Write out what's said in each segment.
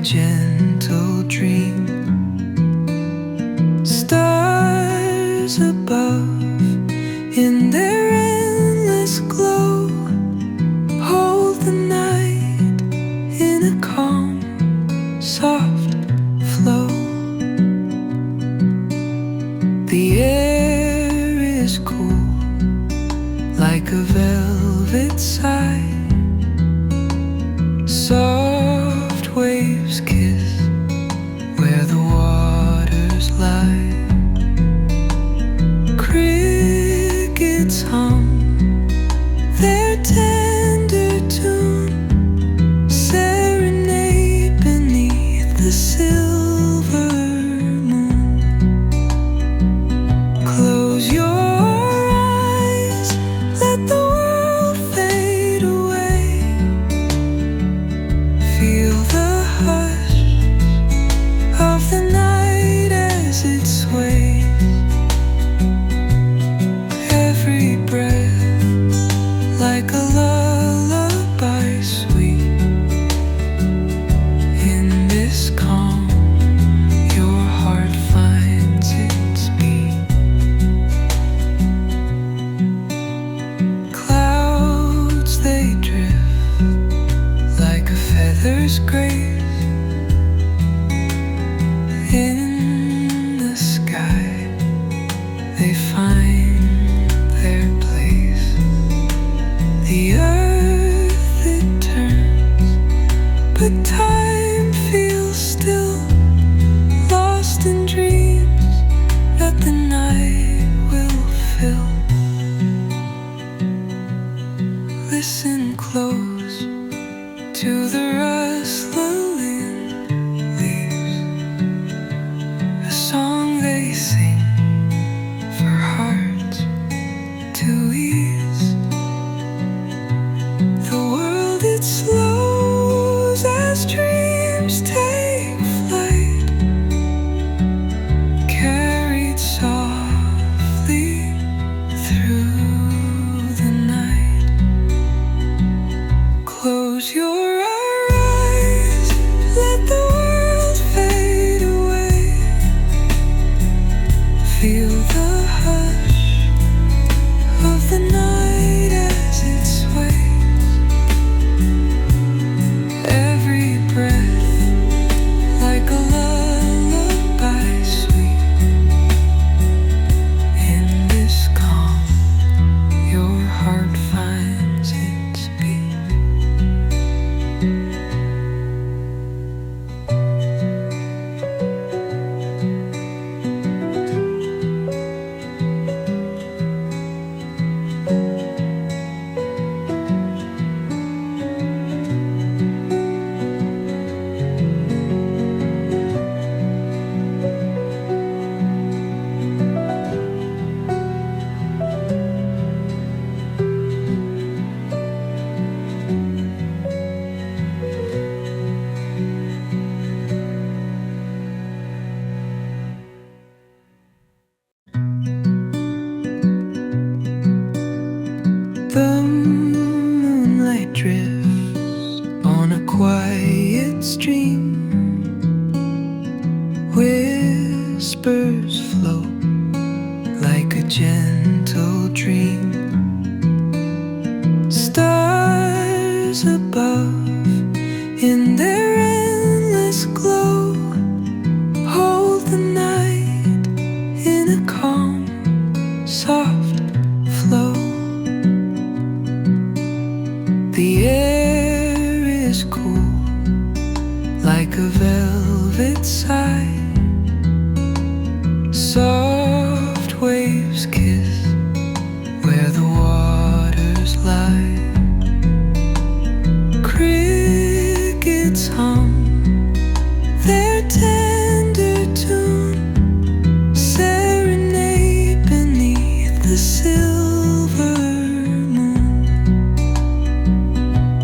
gentle dream. Stars above in their endless glow hold the night in a calm, soft flow. The air is cool like a velvet sigh. Soft waves kiss where the waters lie. Crickets hum their tender tune, serenade beneath the silver moon. Close your eyes, let the world fade away. Feel the hush of the night as it sways. Every breath like a lullaby sweet. In this calm, your heart finds its beat. Clouds they drift like a feather's grace in the sky. They find their place. The earth it turns, but time feels still, lost in dreams that the night will fill. Listen close to the rustling leaves, a song they sing for hearts to ease. The world it slows as dreams take flight, carried softly through the night. Close your eyes, let the world fade away. Feel the hush of the night as it sways. Every breath like a lullaby sweet. In this calm, your heart finds its beat. The moonlight drifts on a quiet stream. Whispers float like a gentle dream. Stars above in their endless glow hold the night in a calm, soft flow. The air is cool like a velvet sigh. Soft waves kiss where the waters lie. Crickets hum their tender tune, serenade beneath the silver moon.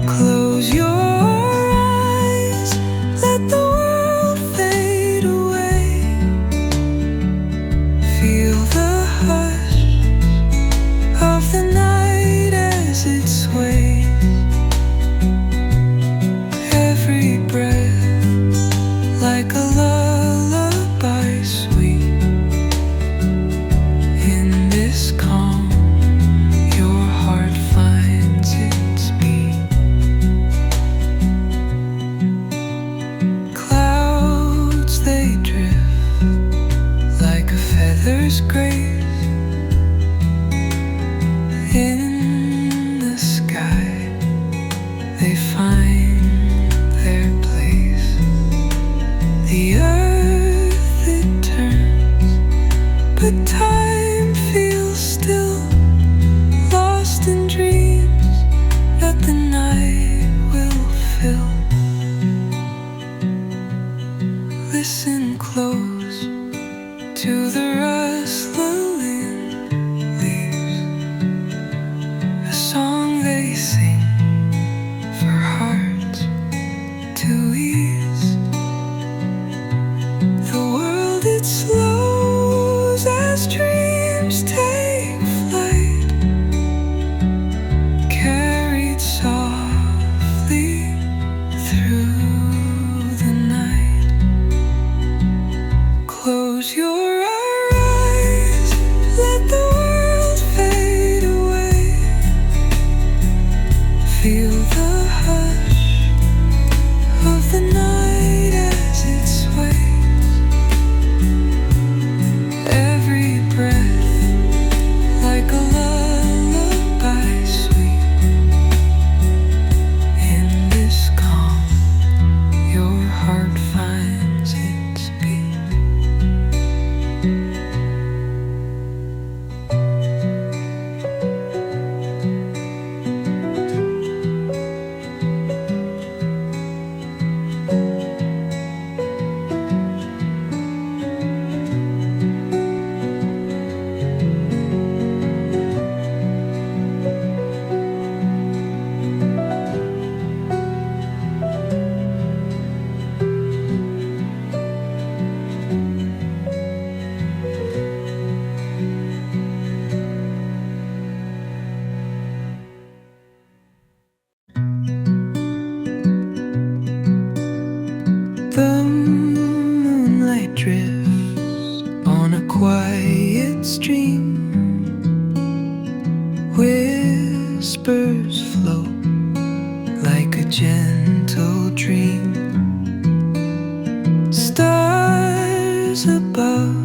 Close your eyes, let the world fade away. Feel the hush of the night as it sways. Every breath grace in the sky. They find their place. The earth it turns, but time feels still, lost in dreams that the night will fill. Listen close to the rustling leaves, a song they sing for hearts to ease. The world it slows as dreams take flight, carried softly through the night. Close your eyes, let the world fade away. Feel the hush of the night as it sways. Every breath like a lullaby sweet. In this calm, your heart finds its beat. The moonlight drifts on a quiet stream. Whispers float like a gentle dream. Stars above